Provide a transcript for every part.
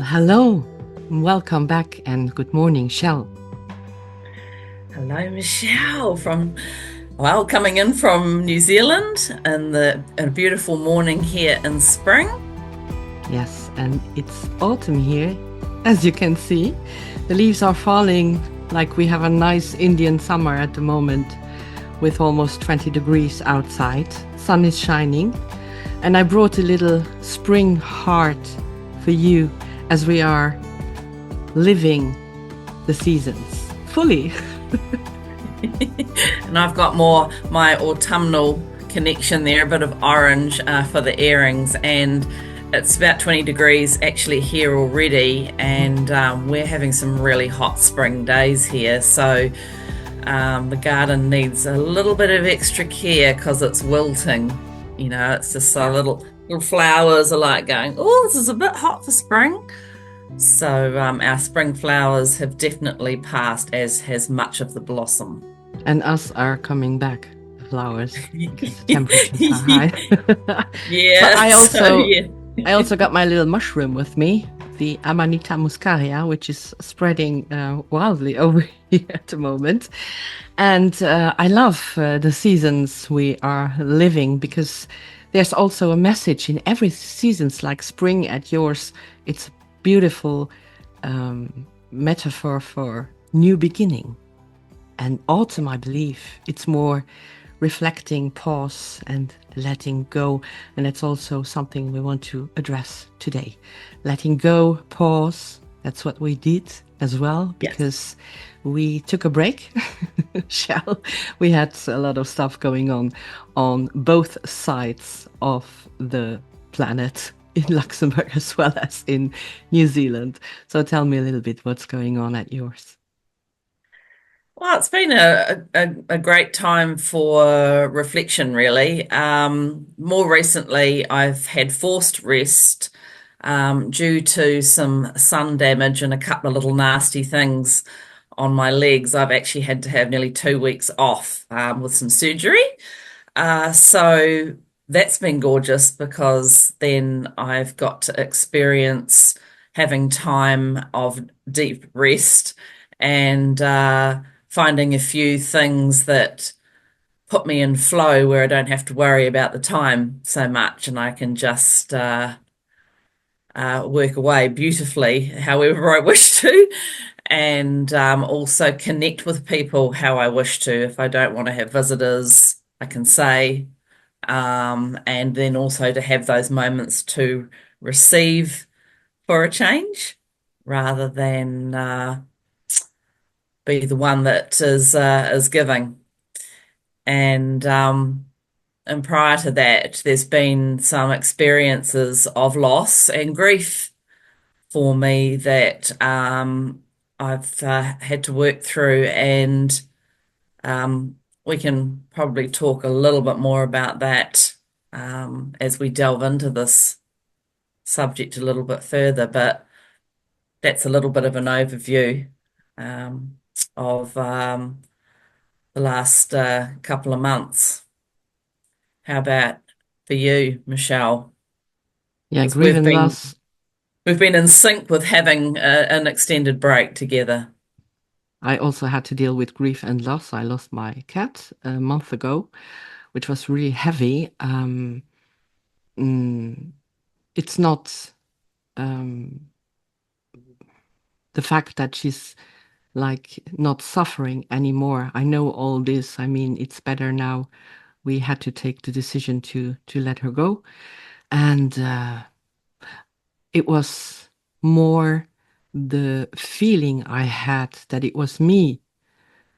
Hello, welcome back, and good morning, Shell. Hello, Michelle coming in from New Zealand and a beautiful morning here in spring. Yes, and it's autumn here, as you can see. The leaves are falling like we have a nice Indian summer at the moment, with almost 20 degrees outside. Sun is shining, and I brought a little spring heart for you as we are living the seasons fully. And I've got more my autumnal connection there, a bit of orange for the earrings, and it's about 20 degrees actually here already, and we're having some really hot spring days here. So the garden needs a little bit of extra care because it's wilting. It's just a Yeah. little flowers are like going, oh, this is a bit hot for spring. So our spring flowers have definitely passed, as has much of the blossom. And us are coming back, the flowers, because the temperatures are high. But Yeah, I so also yeah. I also got my little mushroom with me, the Amanita muscaria, which is spreading wildly over here at the moment. And I love the seasons we are living because there's also a message in every seasons, like spring at yours. It's a beautiful metaphor for new beginning. And autumn, I believe, it's more reflecting, pause, and letting go. And it's also something we want to address today. Letting go, pause. That's what we did as well, Yes. because we took a break. Shall we had a lot of stuff going on both sides of the planet, in Luxembourg as well as in New Zealand. So tell me a little bit what's going on at yours. Well, it's been a great time for reflection, really. More recently, I've had forced rest due to some sun damage and a couple of little nasty things on my legs. I've actually had to have nearly 2 weeks off with some surgery. So that's been gorgeous because then I've got to experience having time of deep rest and finding a few things that put me in flow where I don't have to worry about the time so much and I can just work away beautifully however I wish to, and also connect with people how I wish to. If I don't want to have visitors, I can say, and then also to have those moments to receive for a change rather than be the one that is giving. And prior to that, there's been some experiences of loss and grief for me that I've had to work through, and we can probably talk a little bit more about that as we delve into this subject a little bit further. But that's a little bit of an overview um, of the last couple of months. How about for you, Michelle? Yeah, Because grief and loss. we've been in sync with having an extended break together. I also had to deal with grief and loss. I lost my cat a month ago, which was really heavy. Mm, it's not um, the fact that she's like not suffering anymore. I know all this. I mean, it's better now. We had to take the decision to let her go, and it was more the feeling I had that it was me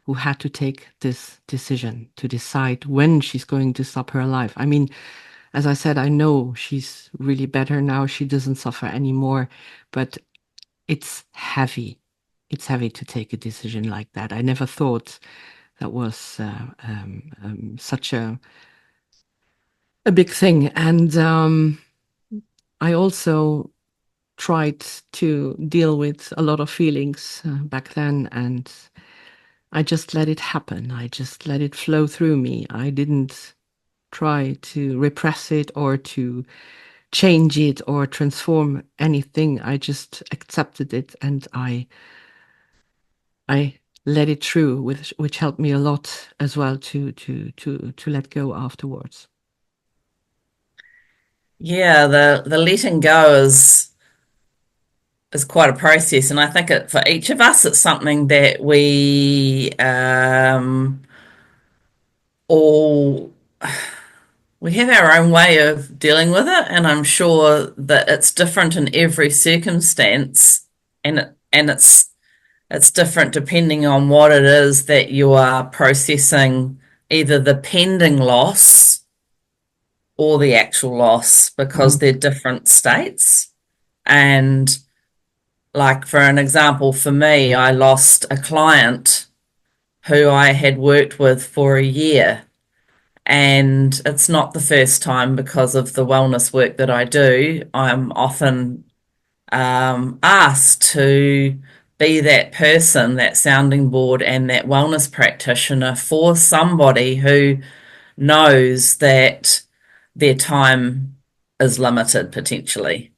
who had to take this decision to decide when she's going to stop her life. I mean, as I said, I know she's really better now. She doesn't suffer anymore, but it's heavy. It's heavy to take a decision like that. I never thought that was such a big thing. And I also tried to deal with a lot of feelings back then, and I just let it happen. I just let it flow through me. I didn't try to repress it or to change it or transform anything. I just accepted it and I let it through, which helped me a lot as well to let go afterwards. Yeah, the letting go is quite a process, and I think for each of us, it's something that all we have our own way of dealing with it, and I'm sure that it's different in every circumstance, and it's different depending on what it is that you are processing, either the pending loss or the actual loss, because Mm, they're different states. And like for an example, for me, I lost a client who I had worked with for a year. And it's not the first time because of the wellness work that I do. I'm often asked to be that person, that sounding board, and that wellness practitioner for somebody who knows that their time is limited potentially.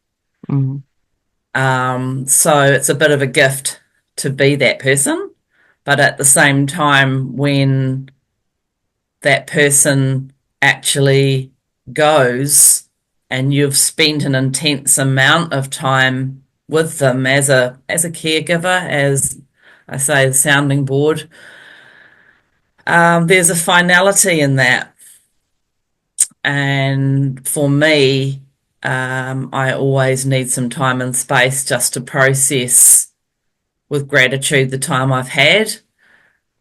mm, So it's a bit of a gift to be that person. But at the same time, when that person actually goes and you've spent an intense amount of time with them as a caregiver, as I say, the sounding board, there's a finality in that. And for me, I always need some time and space just to process with gratitude the time I've had.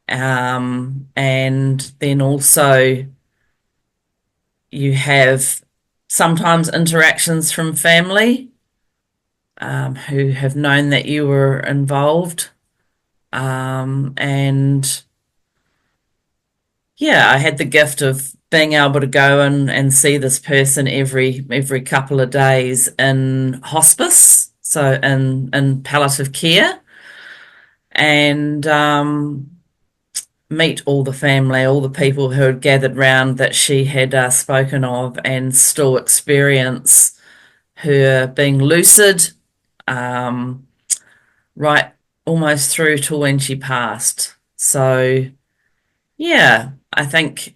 And then also you have sometimes interactions from family who have known that you were involved. And yeah, I had the gift of being able to go and see this person every couple of days in hospice, so in palliative care, and meet all the family, all the people who had gathered round that she had spoken of, and still experience her being lucid, um, right almost through to when she passed. So, yeah, I think,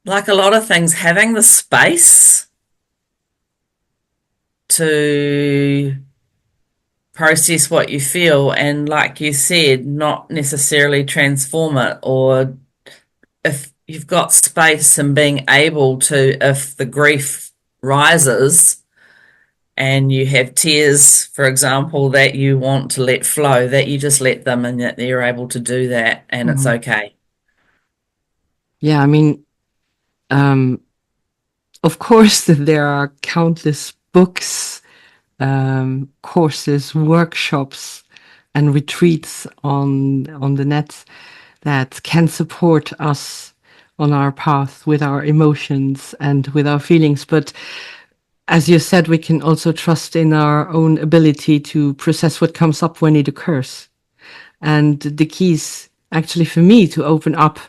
like a lot of things, having the space to process what you feel and, like you said, not necessarily transform it, or if you've got space and being able to, if the grief rises and you have tears, for example, that you want to let flow, that you just let them and that you're able to do that and it's mm. okay. Yeah, I mean, um, of course, there are countless books, courses, workshops, and retreats on the net that can support us on our path with our emotions and with our feelings. But as you said, we can also trust in our own ability to process what comes up when it occurs. And the keys actually for me to open up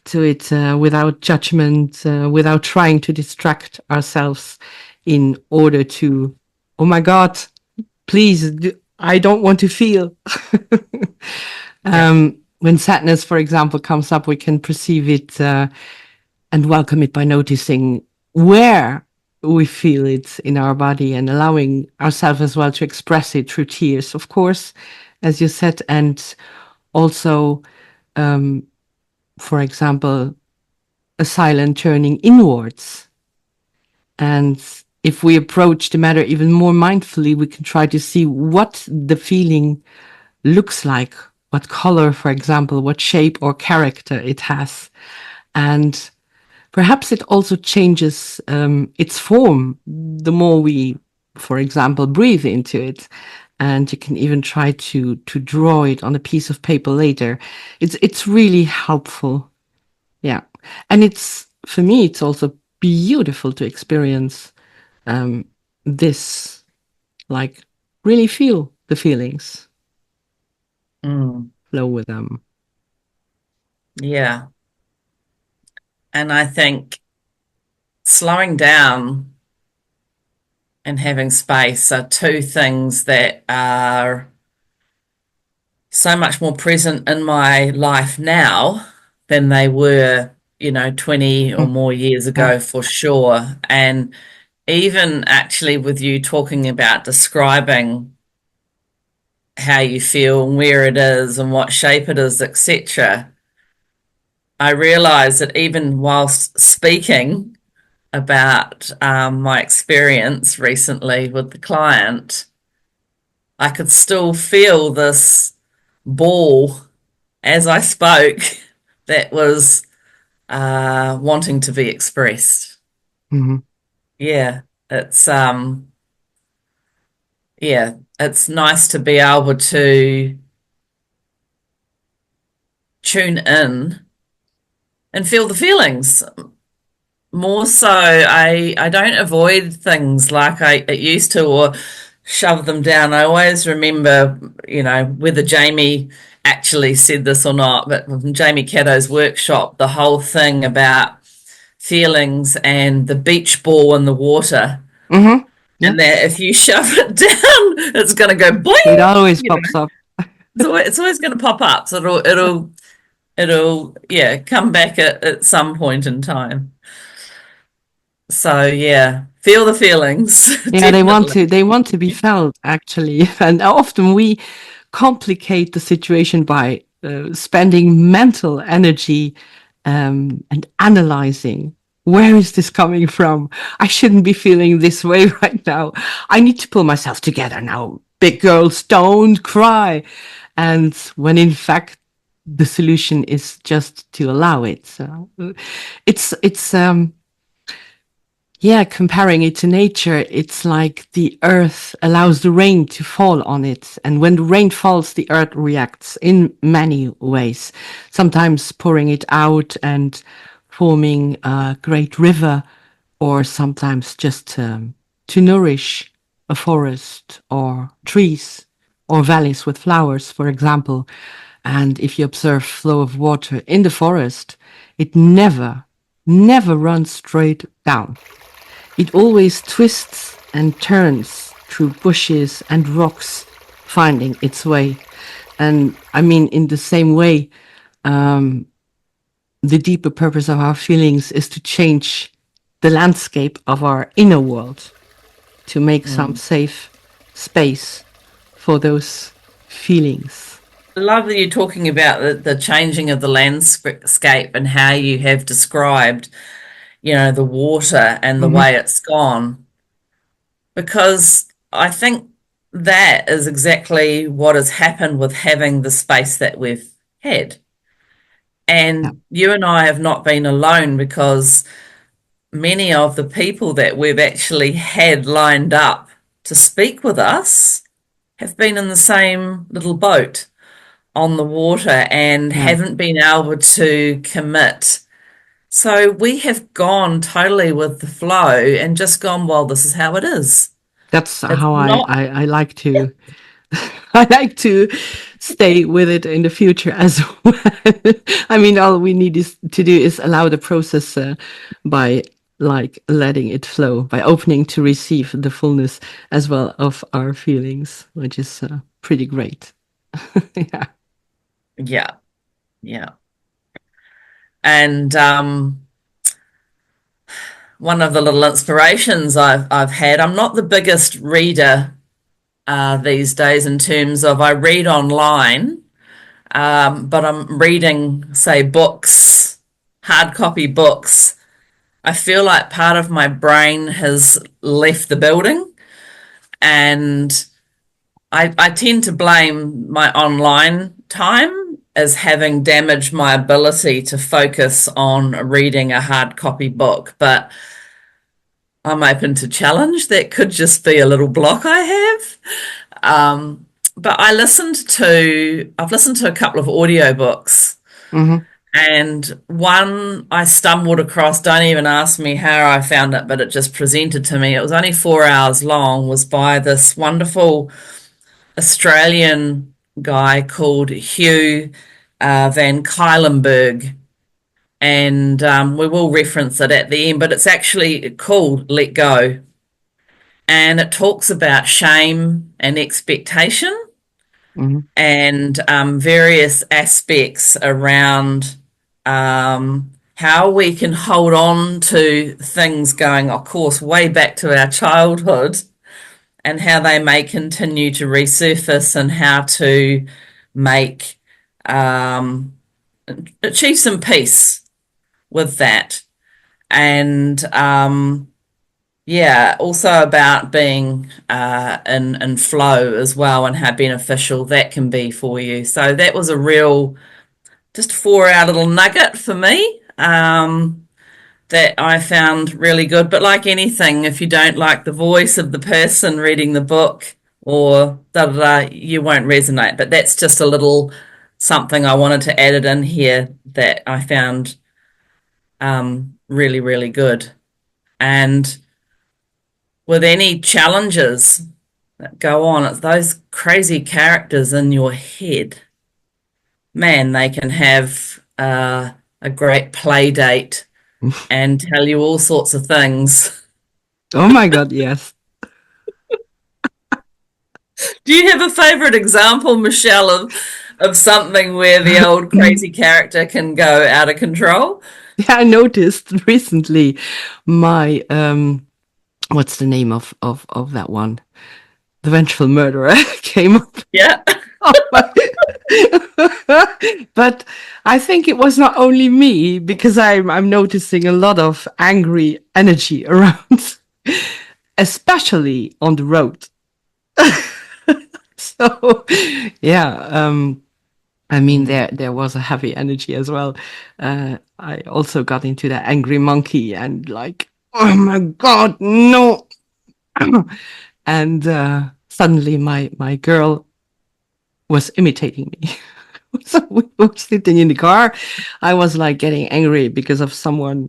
to it without judgment, without trying to distract ourselves in order to, oh my God, please, I don't want to feel. Yeah. When sadness, for example, comes up, we can perceive it and welcome it by noticing where we feel it in our body and allowing ourselves as well to express it through tears, of course, as you said, and also, for example, a silent turning inwards. And if we approach the matter even more mindfully, we can try to see what the feeling looks like, what color, for example, what shape or character it has. And perhaps it also changes its form the more we, for example, breathe into it. And you can even try to draw it on a piece of paper later. It's really helpful. Yeah. And it's, for me, it's also beautiful to experience this, like really feel the feelings, Mm, flow with them. yeah. And I think slowing down and having space are two things that are so much more present in my life now than they were, 20 or Mm. more years Yeah. ago for sure. And even actually with you talking about describing how you feel and where it is and what shape it is, etc., I realized that even whilst speaking about my experience recently with the client, I could still feel this ball as I spoke that was wanting to be expressed. Mhm. Yeah, it's yeah, it's nice to be able to tune in and feel the feelings. More so, I don't avoid things like I used to or shove them down. I always remember, whether Jamie actually said this or not, but from Jamie Caddo's workshop, the whole thing about feelings and the beach ball in the water, Mhm. Yeah. and that if you shove it down, it's going to go It boing. always pops up. It's always going to pop up. So it'll yeah come back at some point in time. So yeah, feel the feelings, Yeah, definitely. they want to be felt actually, and often we complicate the situation by spending mental energy and analyzing. Where is this coming from? I shouldn't be feeling this way right now. I need to pull myself together now. Big girls don't cry. And when in fact the solution is just to allow it. So it's yeah, comparing it to nature, it's like the earth allows the rain to fall on it. And when the rain falls, the earth reacts in many ways, sometimes pouring it out and forming a great river, or sometimes just to nourish a forest or trees or valleys with flowers, for example. And if you observe flow of water in the forest, it never runs straight down. It always twists and turns through bushes and rocks, finding its way. And I mean, in the same way, the deeper purpose of our feelings is to change the landscape of our inner world, to make some Mm. safe space for those feelings. I love that you're talking about the changing of the landscape and how you have described, the water and the Mm-hmm. way it's gone, because I think that is exactly what has happened with having the space that we've had. Yeah, And you and I have not been alone because many of the people that we've actually had lined up to speak with us have been in the same little boat on the water and yeah. haven't been able to commit. So we have gone totally with the flow and just gone, well, this is how it is. That's It's how not, I like to I like to stay with it in the future as well. I mean, all we need is to do is allow the process by like letting it flow, by opening to receive the fullness as well of our feelings, which is pretty great. Yeah. yeah, yeah. And one of the little inspirations I've had, I'm not the biggest reader these days in terms of I read online, but I'm reading, say, books, hard copy books. I feel like part of my brain has left the building, and I tend to blame my online time as having damaged my ability to focus on reading a hard copy book. But I'm open to challenge. That could just be a little block I have. But I've listened to a couple of audiobooks, Hmm. and one I stumbled across, don't even ask me how I found it, but it just presented to me. It was only 4 hours long, was by this wonderful Australian guy called Hugh Van Kylenberg. And we will reference it at the end, but it's actually called Let Go. and it talks about shame and expectation Hmm. and various aspects around how we can hold on to things going, of course, way back to our childhood and how they may continue to resurface and how to make um, achieve some peace with that. And yeah, also about being in flow as well and how beneficial that can be for you. So that was a real just 4 hour little nugget for me that I found really good. But like anything, if you don't like the voice of the person reading the book or da da da, you won't resonate. But that's just a little something I wanted to add it in here that I found really, really good. And with any challenges that go on, it's those crazy characters in your head. Man, they can have a great play date and tell you all sorts of things. Oh my God, yes. Do you have a favorite example, Michelle, of something where the old crazy character can go out of control? Yeah, I noticed recently my what's the name of that one? The Vengeful Murderer came up. Yeah. Oh my. But I think it was not only me because I'm noticing a lot of angry energy around, especially on the road. So yeah, I mean Mm. there was a heavy energy as well. I also got into the angry monkey and like, oh my God, no. And suddenly my girl was imitating me. So we were sitting in the car. I was like getting angry because of someone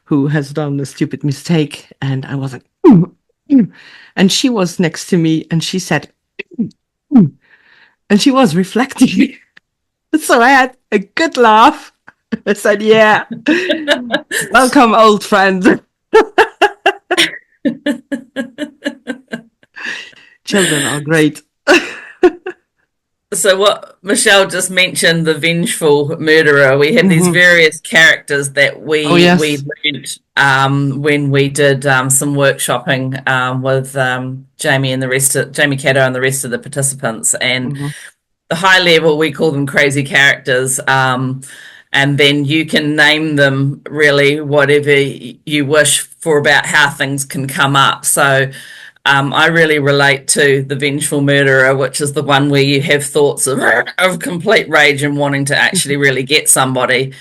who has done a stupid mistake. And I was like, "Mm, mm." And she was next to me and she said, "Mm, mm." And she was reflecting. So I had a good laugh. I said, yeah, welcome, old friend. Children are great. So what Michelle just mentioned, the vengeful murderer, we have these Hmm. various characters that Oh, we yes. learnt when we did some workshopping with Jamie and the rest of Jamie Caddo and the rest of the participants. And Hmm. the high level, we call them crazy characters. And then you can name them really whatever you wish for about how things can come up. So I really relate to the vengeful murderer, which is the one where you have thoughts of complete rage and wanting to actually really get somebody.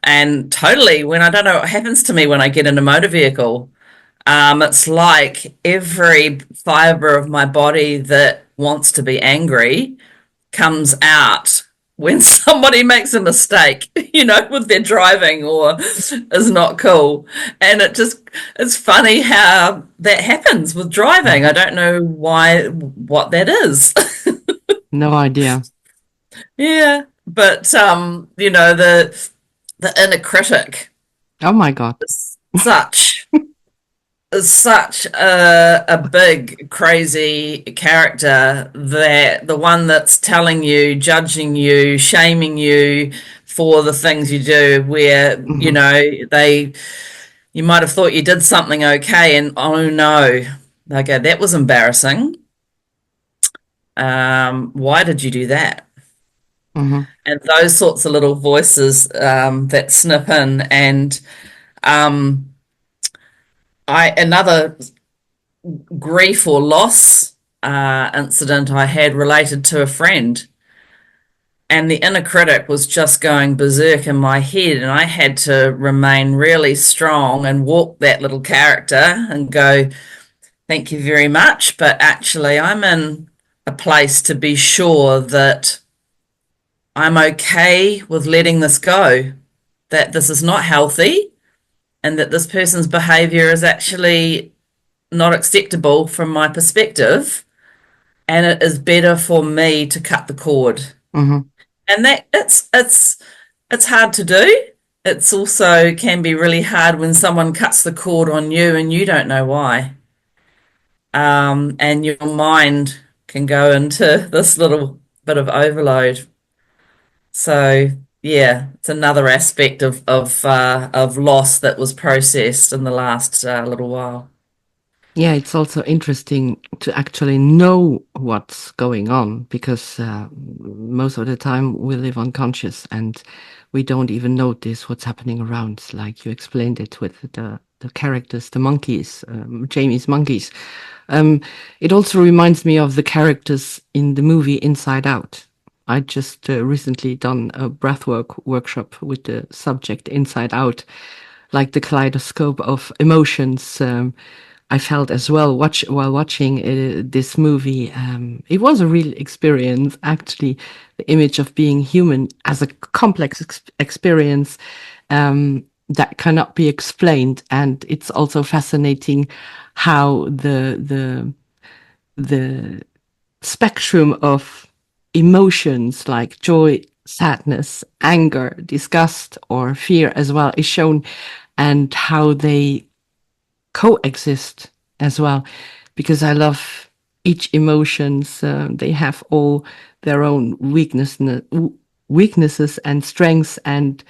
And totally, when I don't know what happens to me when I get in a motor vehicle, it's like every fiber of my body that wants to be angry comes out when somebody makes a mistake, with their driving or is not cool. And it's funny how that happens with driving. I Hmm. don't know what that is. No idea. Yeah. But the inner critic Oh my God. is such a big crazy character, that the one that's telling you, judging you, shaming you for the things you do, where Hmm. you might have thought you did something okay and oh no, they go, that was embarrassing. Why did you do that? Hmm. And those sorts of little voices that snip in. And um, I another grief or loss incident I had related to a friend. And the inner critic was just going berserk in my head, and I had to remain really strong and walk that little character and go, thank you very much. But actually, I'm in a place to be sure that I'm okay with letting this go, that this is not healthy, and that this person's behavior is actually not acceptable from my perspective, and it is better for me to cut the cord. Hmm. And that it's hard to do. It's also can be really hard when someone cuts the cord on you and you don't know why. and your mind can go into this little bit of overload. So yeah, it's another aspect of loss that was processed in the last little while. Yeah, it's also interesting to actually know what's going on because most of the time we live unconscious and we don't even notice what's happening around. Like you explained it with the characters, the monkeys, Jamie's monkeys. Um, it also reminds me of the characters in the movie Inside Out. I just recently done a breathwork workshop with the subject Inside Out, like the kaleidoscope of emotions. I felt as well while watching this movie. It was a real experience, actually. The image of being human as a complex experience that cannot be explained, and it's also fascinating how the spectrum of emotions like joy, sadness, anger, disgust, or fear as well is shown, and how they coexist as well, because I love each emotions. They have all their own weaknesses and strengths, and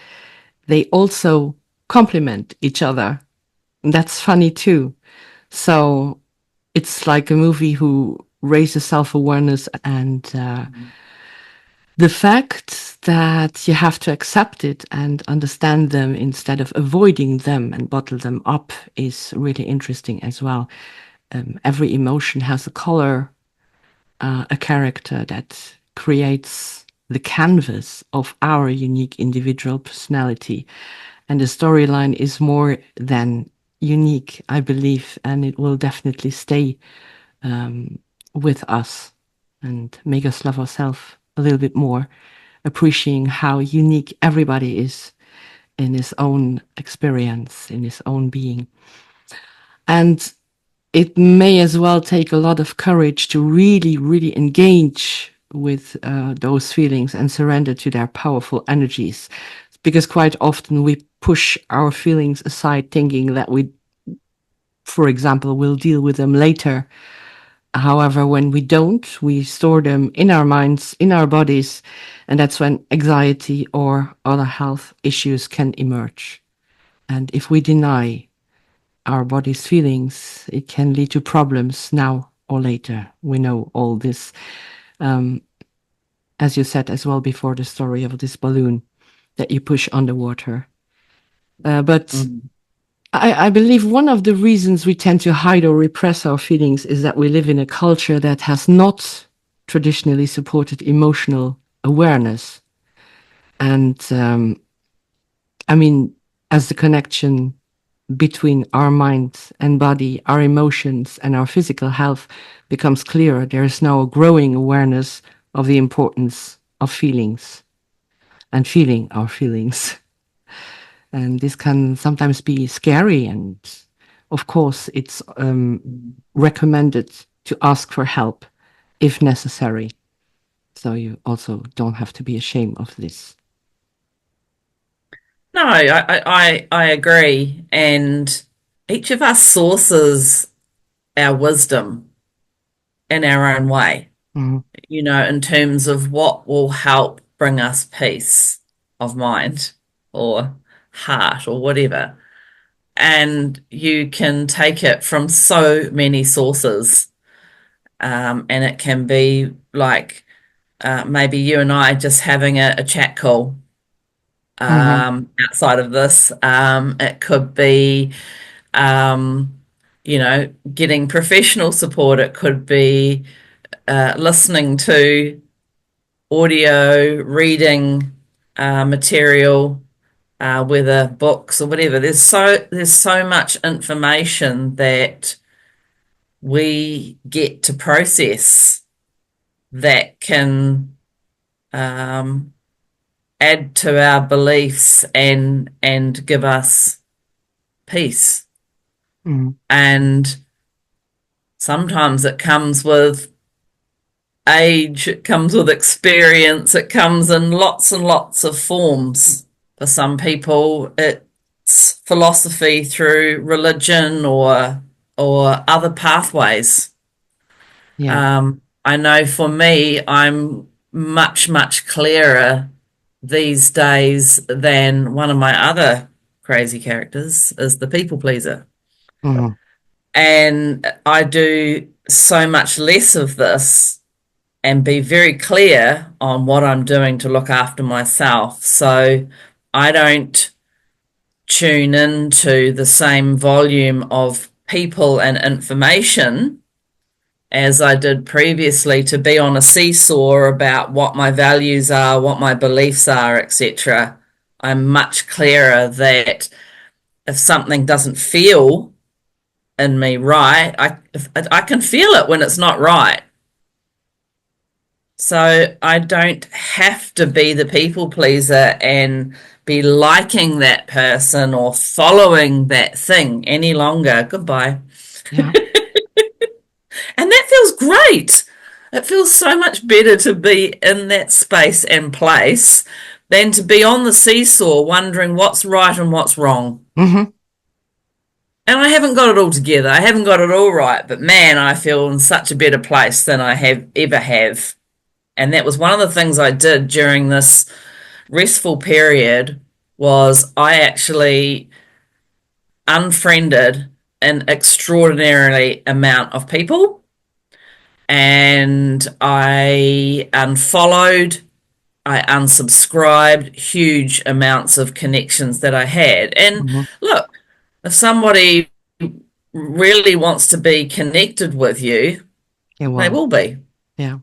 they also complement each other. And that's funny too. So it's like a movie who raises self-awareness and the fact that you have to accept it and understand them instead of avoiding them and bottle them up is really interesting as well. Every emotion has a color, a character that creates the canvas of our unique individual personality. And the storyline is more than unique, I believe, and it will definitely stay with us and make us love ourselves a little bit more, appreciating how unique everybody is in his own experience, in his own being. And it may as well take a lot of courage to really, really engage with those feelings and surrender to their powerful energies. Because quite often we push our feelings aside, thinking that we, for example, will deal with them later. However, when we don't, we store them in our minds, in our bodies, and that's when anxiety or other health issues can emerge. And if we deny our body's feelings, it can lead to problems now or later. We know all this, as you said as well before, the story of this balloon that you push underwater. But Mm. I believe one of the reasons we tend to hide or repress our feelings is that we live in a culture that has not traditionally supported emotional awareness. And I mean, as the connection between our mind and body, our emotions, and our physical health becomes clearer, there is now a growing awareness of the importance of feelings and feeling our feelings. And this can sometimes be scary. And of course, it's recommended to ask for help if necessary. So you also don't have to be ashamed of this. No, I agree. And each of us sources our wisdom in our own way, Mm, in terms of what will help bring us peace of mind or heart or whatever. And you can take it from so many sources. And it can be like maybe you and I just having a chat call mhm, outside of this. It could be, um, getting professional support. It could be listening to audio, reading material, whether books or whatever. There's so much information that we get to process that can um, add to our beliefs and give us peace. mm, And sometimes it comes with age, it comes with experience, it comes in lots and lots of forms. For some people, it's philosophy through religion or other pathways. Yeah. I know for me, I'm much, much clearer these days than one of my other crazy characters is the people pleaser. Mhm. And I do so much less of this and be very clear on what I'm doing to look after myself. So I don't tune into the same volume of people and information as I did previously to be on a seesaw about what my values are, what my beliefs are, etc. I'm much clearer that if something doesn't feel in me right, I can feel it when it's not right. So I don't have to be the people pleaser and be liking that person or following that thing any longer. Goodbye. Yeah. And that feels great. It feels so much better to be in that space and place than to be on the seesaw wondering what's right and what's wrong. Hmm. And I haven't got it all together. I haven't got it all right, but man, I feel in such a better place than I have ever have. And that was one of the things I did during this restful period was I actually unfriended an extraordinarily amount of people and I unfollowed, I unsubscribed huge amounts of connections that I had. And Hmm. look, if somebody really wants to be connected with you, Yeah. they Well. will be. Yeah.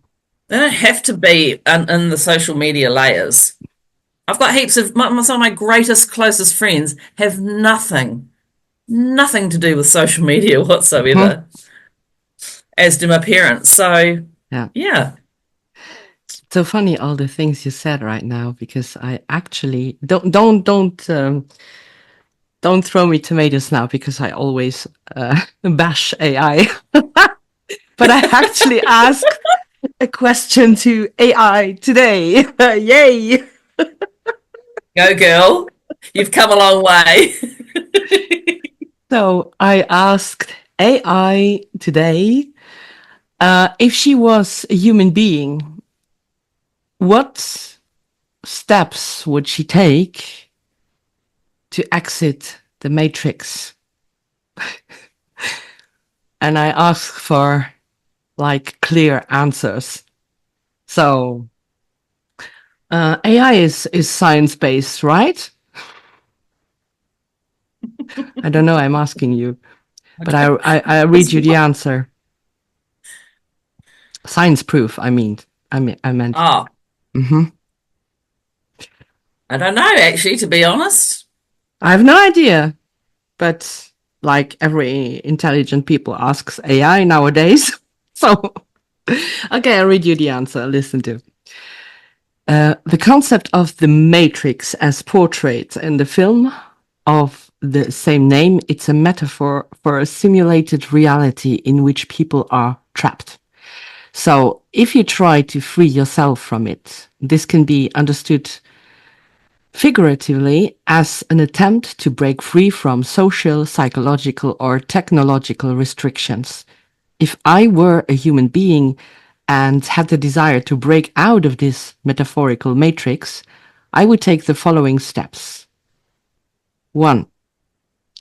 They don't have to be in the social media layers. I've got heaps of some of my greatest, closest friends have nothing to do with social media Mhm. whatsoever, as do my parents. So, Yeah. yeah. So funny all the things you said right now because I actually don't throw me tomatoes now because I always bash AI. But I actually asked a question to AI today. Yay! Go, girl. You've come a long way. So I asked AI today if she was a human being, what steps would she take to exit the matrix? And I asked for like clear answers. So AI is science based, right? I don't know. I'm asking you, but I read It's you the what? answer. Science proof. I meant. Oh, Hmm. I don't know, actually, to be honest. I have no idea, but like every intelligent people asks AI nowadays. So okay, I'll read you the answer. Listen to. The concept of the matrix as portrayed in the film of the same name, it's a metaphor for a simulated reality in which people are trapped. So if you try to free yourself from it, this can be understood figuratively as an attempt to break free from social, psychological, or technological restrictions. If I were a human being and had the desire to break out of this metaphorical matrix, I would take the following steps. 1.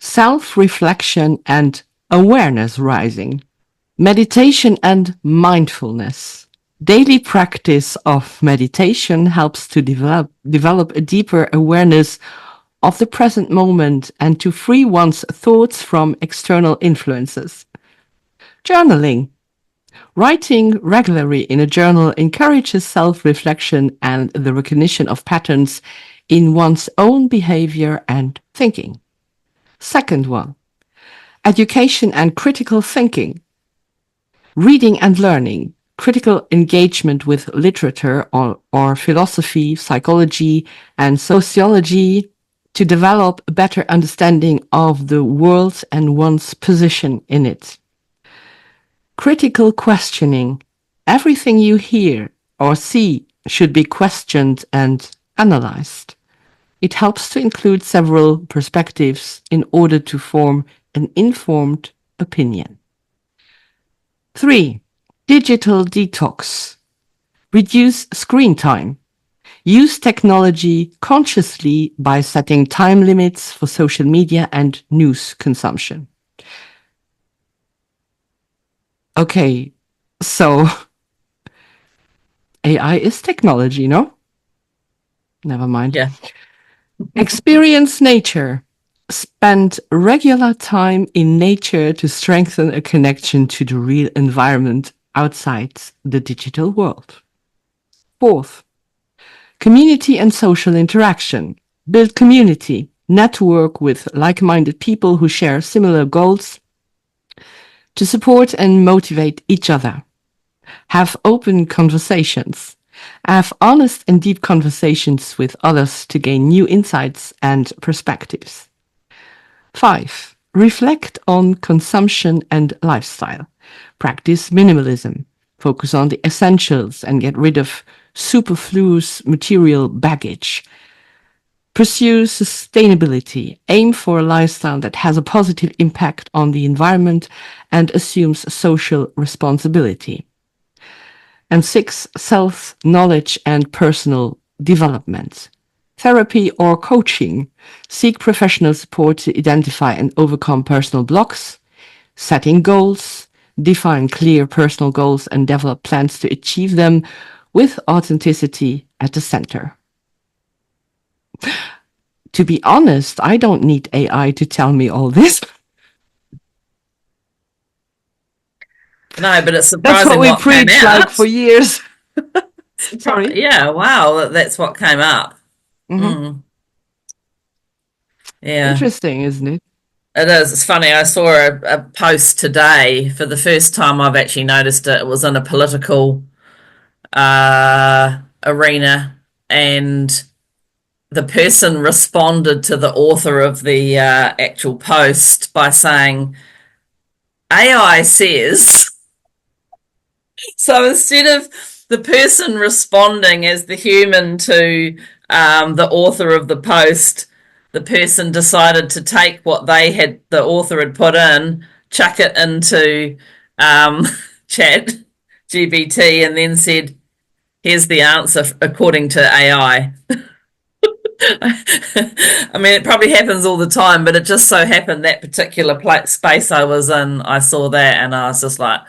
Self-reflection and awareness rising. Meditation and mindfulness. Daily practice of meditation helps to develop a deeper awareness of the present moment and to free one's thoughts from external influences. Journaling. Writing regularly in a journal encourages self-reflection and the recognition of patterns in one's own behavior and thinking. Second one, education and critical thinking. Reading and learning, critical engagement with literature or philosophy, psychology, and sociology to develop a better understanding of the world and one's position in it. Critical questioning. Everything you hear or see should be questioned and analyzed. It helps to include several perspectives in order to form an informed opinion. 3. Digital detox. Reduce screen time. Use technology consciously by setting time limits for social media and news consumption. Okay, so AI is technology, no? Never mind. Yeah. Experience nature. Spend regular time in nature to strengthen a connection to the real environment outside the digital world. 4th, community and social interaction. Build community. Network with like-minded people who share similar goals to support and motivate each other. Have open conversations. Have honest and deep conversations with others to gain new insights and perspectives. 5. Reflect on consumption and lifestyle. Practice minimalism. Focus on the essentials and get rid of superfluous material baggage. Pursue sustainability. Aim for a lifestyle that has a positive impact on the environment and assumes social responsibility. And 6, self-knowledge and personal development. Therapy or coaching. Seek professional support to identify and overcome personal blocks. Setting goals. Define clear personal goals and develop plans to achieve them with authenticity at the center. To be honest, I don't need AI to tell me all this. No, but it's That's what surprising we what came preach like out. for years. Sorry. Yeah, wow, that's what came up. Mm-hmm. Mm, yeah, Interesting, isn't it? it is. It's funny. I saw a post today for the first time I've actually noticed it. It was in a political arena, and the person responded to the author of the actual post by saying, AI says. So instead of the person responding as the human to the author of the post, the person decided to take what the author had put in, chuck it into chat GBT, and then said, here's the answer according to AI. I mean, it probably happens all the time, but it just so happened that particular space I was in, I saw that and I was just like,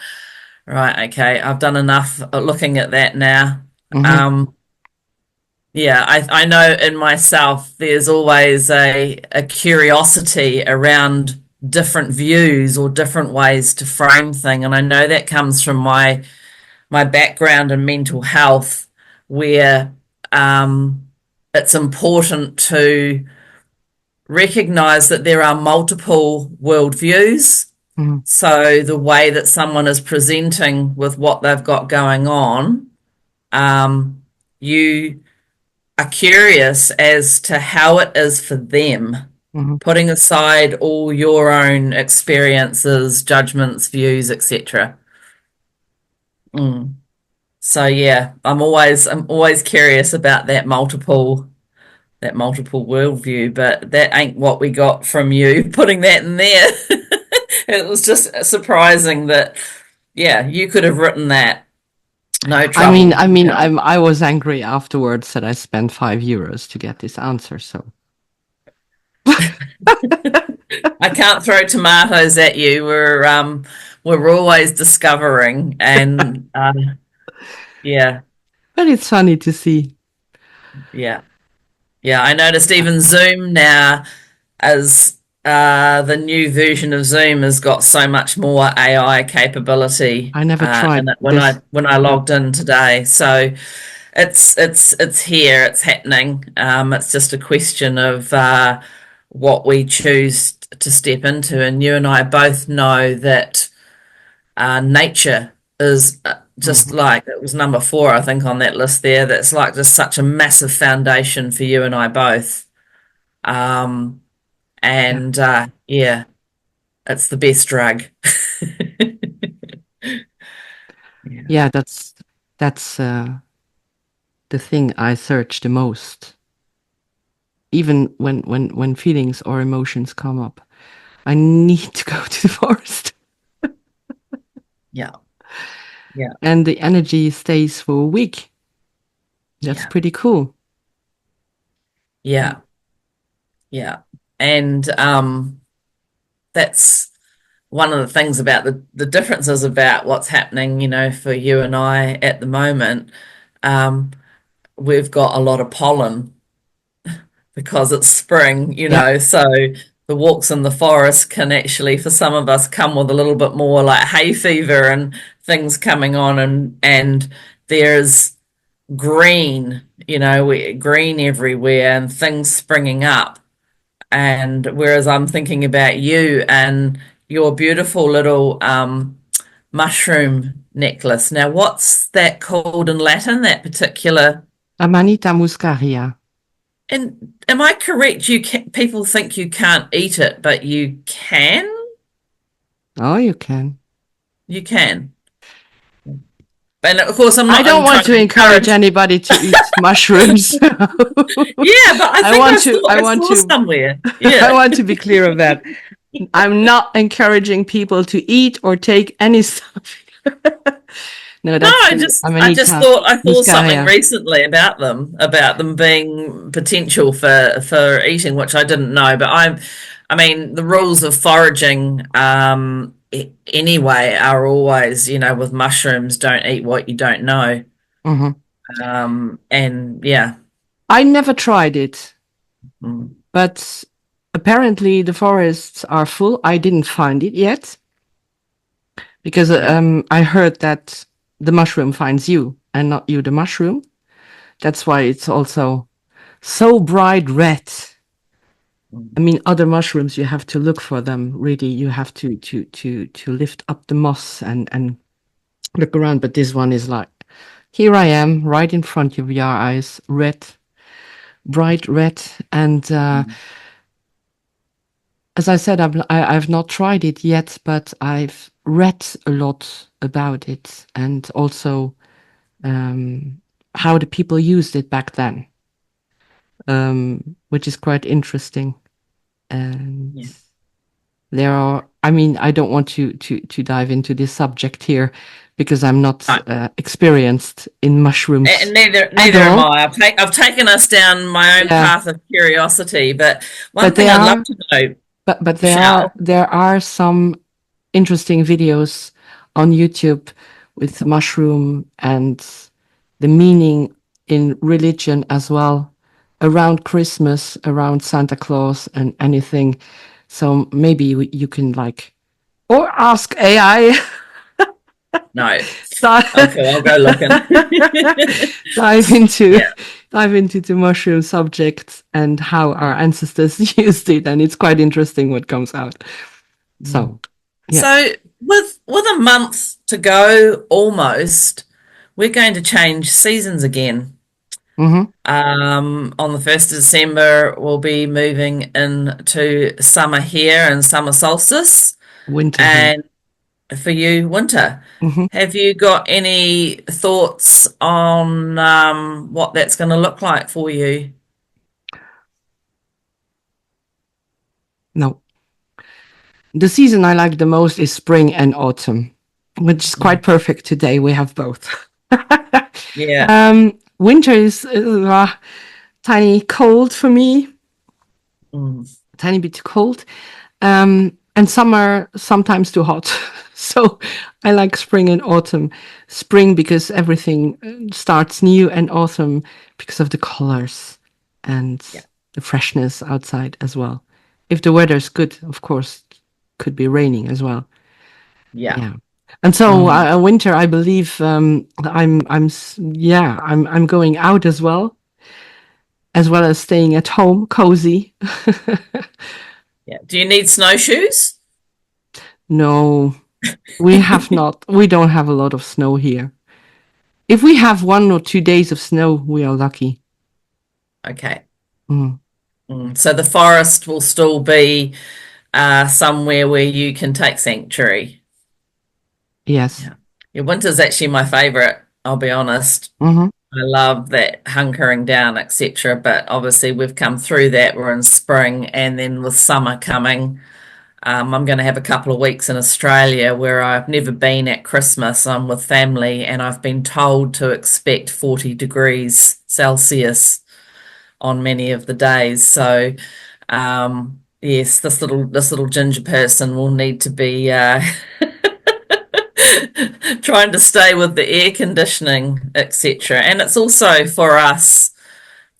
right, okay, I've done enough looking at that now. Mm-hmm. Um, yeah, I know in myself there's always a curiosity around different views or different ways to frame thing, and I know that comes from my background in mental health, where it's important to recognize that there are multiple worldviews. Mm-hmm. So the way that someone is presenting with what they've got going on, you are curious as to how it is for them, Mm-hmm. putting aside all your own experiences, judgments, views, etc. Mm. So yeah, I'm always curious about that multiple worldview, but that ain't what we got from you putting that in there. It was just surprising that, yeah, you could have written that. No I mean, trouble. I mean, I was angry afterwards that I spent €5 to get this answer. So I can't throw tomatoes at you. We're always discovering, and yeah, but it's funny to see. yeah, yeah. I noticed even Zoom now, as the new version of Zoom has got so much more AI capability I never in tried it when this. I Yeah. logged in today. So it's here, it's happening. It's just a question of what we choose to step into, and you and I both know that nature is just Mm-hmm. like it was number 4, I think, on that list there. That's like just such a massive foundation for you and I both. Um, Yeah. and yeah, it's the best drug. Yeah. Yeah, that's the thing I search the most. Even when feelings or emotions come up, I need to go to the forest. Yeah. Yeah. And the energy stays for a week. That's Yeah. pretty cool. Yeah. Yeah. And that's one of the things about the differences about what's happening, for you and I at the moment. Um, we've got a lot of pollen because it's spring, Yeah. so the walks in the forest can actually, for some of us, come with a little bit more like hay fever and things coming on, and there's green, green everywhere and things springing up. And whereas I'm thinking about you and your beautiful little mushroom necklace. Now, what's that called in Latin, that particular? Amanita muscaria. And am I correct? People think you can't eat it, but you can. Oh, you can. You can. And of course, I'm I not don't want trying to to encourage encourage. anybody to eat mushrooms. Yeah, but I think I I want saw to, somewhere. I Yeah. want to be clear of that. I'm not encouraging people to eat or take any stuff. No, No, that's I the just I just Amanita thought I saw something muscaria. recently about them being potential for eating, which I didn't know. But I mean, the rules of foraging anyway are always, with mushrooms, don't eat what you don't know. Mhm. And yeah. I never tried it, Mm, but apparently the forests are full. I didn't find it yet because yeah. I heard that the mushroom finds you and not you the mushroom. That's why it's also so bright red. I Mm, mean, other mushrooms you have to look for them. Really, you have to lift up the moss and look around. But this one is like, here I am, right in front of your eyes, red, bright red. And mm, as I said, I've not tried it yet, but I've read a lot about it and also um, how the people used it back then, which is quite interesting. And yeah. there are, I mean, I don't want to dive into this subject here because I'm not No. experienced in mushrooms And neither at neither am all. I. I've taken us down my own Yeah, path of curiosity, but one but thing they I'd love are, to know, but Shell. there are some interesting videos on YouTube with mushroom and the meaning in religion as well, around Christmas, around Santa Claus, and anything. So maybe you can like, or ask AI. No. dive, Okay, I'll go looking. dive into Yeah. dive into the mushroom subject and how our ancestors used it, and it's quite interesting what comes out. So, yeah. So with a month to go almost, we're going to change seasons again. Hmm. On the 1st of December, we'll be moving into summer here and summer solstice, Winter here. and for you, winter. Hmm. Have you got any thoughts on what that's going to look like for you? No, the season I like the most is spring and autumn, which is Mm. quite perfect today. We have both. Yeah. Winter is tiny cold for me, Mm. tiny bit cold. And summer sometimes too hot. So I like spring and autumn. Spring because everything starts new, and autumn because of the colors and Yeah. the freshness outside as well. If the weather's good, of course, could be raining as well. Yeah. Yeah. And so Mm. winter, I believe yeah, I'm going out as well as staying at home, cozy. Yeah. Do you need snowshoes? No, we have not. We don't have a lot of snow here. If we have 1 or 2 days of snow, we are lucky. Okay. Mm, So the forest will still be somewhere where you can take sanctuary. yes. Yeah. Yeah, winter's actually my favorite, I'll be honest. Hmm. I love that hunkering down, etc. But obviously we've come through that. We're in spring, and then with summer coming, I'm going to have a couple of weeks in Australia where I've never been at Christmas. I'm with family, and I've been told to expect 40 degrees Celsius on many of the days. So, yes, this little ginger person will need to be trying to stay with the air conditioning, etc. And it's also for us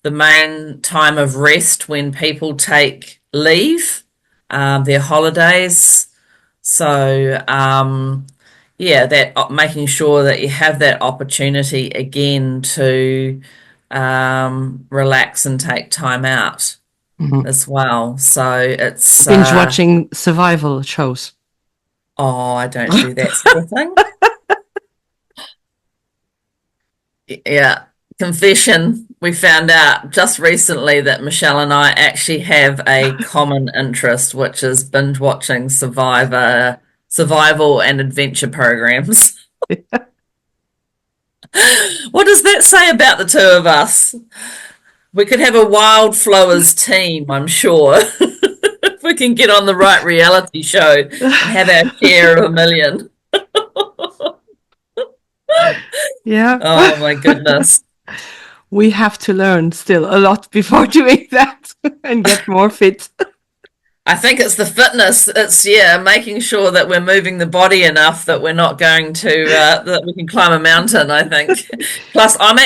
the main time of rest when people take leave, their holidays. So, yeah, that making sure that you have that opportunity again to relax and take time out Mhm. as well. So it's Binge watching survival shows. oh, I don't do that sort of thing. Yeah. Confession, we found out just recently that Michelle and I actually have a common interest, which is binge watching survival and adventure programs. What does that say about the two of us? We could have a Wildflow'ers team, I'm sure, if we can get on the right reality show and have our share of a million. Yeah. Oh my goodness. We have to learn still a lot before doing that and get more fit. I think it's the fitness. It's, yeah, making sure that we're moving the body enough that we're not going to that we can climb a mountain, I think. Plus, I'm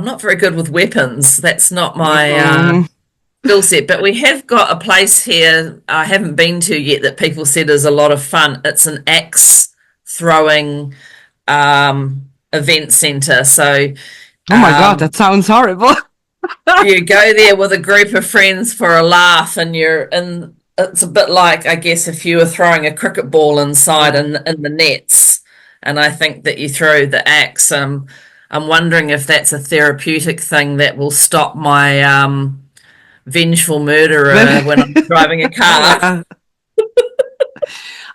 not very good with weapons. That's not my Mm. skill set. But we have got a place here I haven't been to yet that people said is a lot of fun. It's an axe throwing event center. So Oh my God, um, that sounds horrible. you go there with a group of friends for a laugh, and it's a bit like, I guess, if you were throwing a cricket ball inside Yeah. in the nets, and I think that you throw the axe. I'm wondering if that's a therapeutic thing that will stop my vengeful murderer when I'm driving a car. Yeah.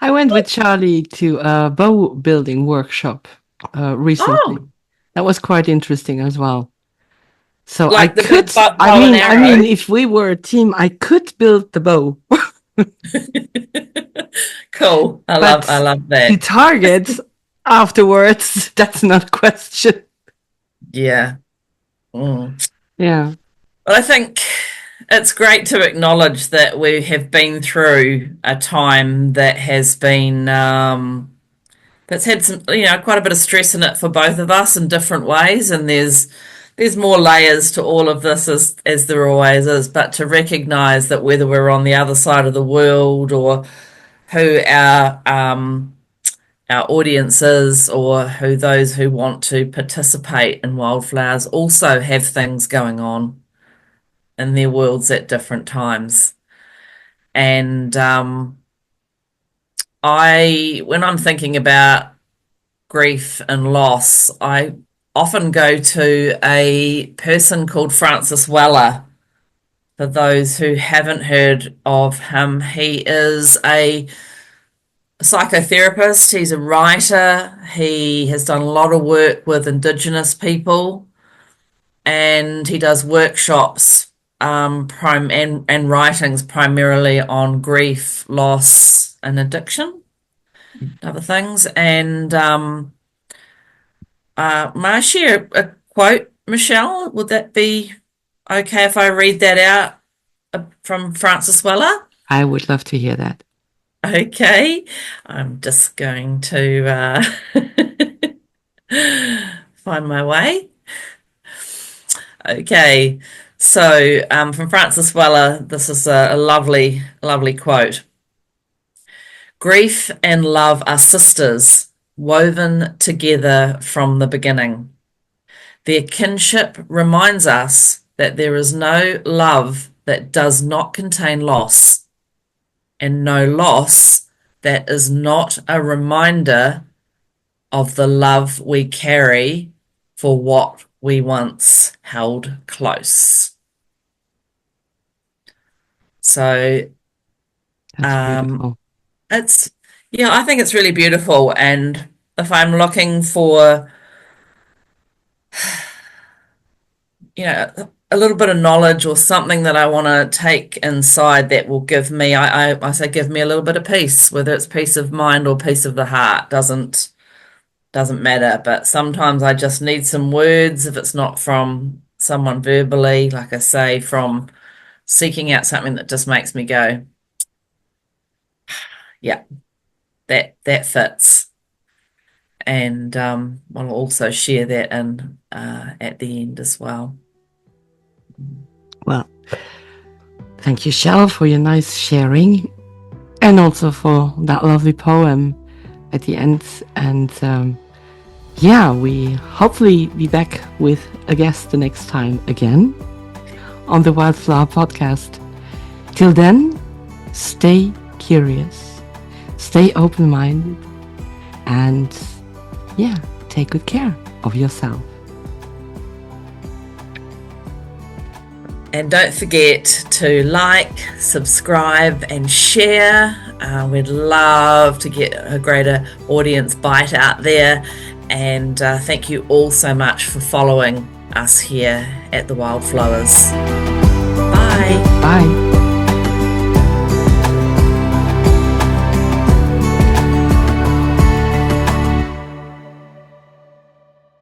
I went with Charlie to a bow building workshop recently. Oh, That was quite interesting as well. So I like the could, big bow and I mean, arrow. if we were a team, I could build the bow, Cool. I but love the that. target afterwards, that's not a question. Yeah. Mm. Yeah. Well, I think it's great to acknowledge that we have been through a time that has been that's had some, quite a bit of stress in it for both of us in different ways, and there's more layers to all of this as there always is. But to recognise that whether we're on the other side of the world or who our audience is, or who those who want to participate in Wildflowers also have things going on in their worlds at different times. And when I'm thinking about grief and loss, I often go to a person called Francis Weller. For those who haven't heard of him, he is a psychotherapist, he's a writer, he has done a lot of work with Indigenous people, and he does workshops and writings primarily on grief, loss, and addiction, other things. And may I share a quote, Michelle? Would that be okay if I read that out from Francis Weller? I would love to hear that. Okay, I'm just going to find my way. Okay, so from Francis Weller, this is a lovely, lovely quote. Grief and love are sisters, woven together from the beginning. Their kinship reminds us that there is no love that does not contain loss, and no loss that is not a reminder of the love we carry for what we once held close. So That's um, beautiful. it's, yeah, I think it's really beautiful. And if I'm looking for a little bit of knowledge or something that I want to take inside that will give me, I say, give me a little bit of peace, whether it's peace of mind or peace of the heart, doesn't matter. But sometimes I just need some words if it's not from someone verbally, like I say, from seeking out something that just makes me go, yeah, that fits. And I'll also share that in at the end as well. Well, thank you, Shell, for your nice sharing, and also for that lovely poem at the end. And yeah, we hopefully be back with a guest the next time again on the Wildflower podcast. Till then, stay curious, stay open-minded, and yeah, take good care of yourself. And don't forget to like, subscribe, and share. We'd love to get a greater audience bite out there. And thank you all so much for following us here at the Wildflow'ers. Bye. Bye.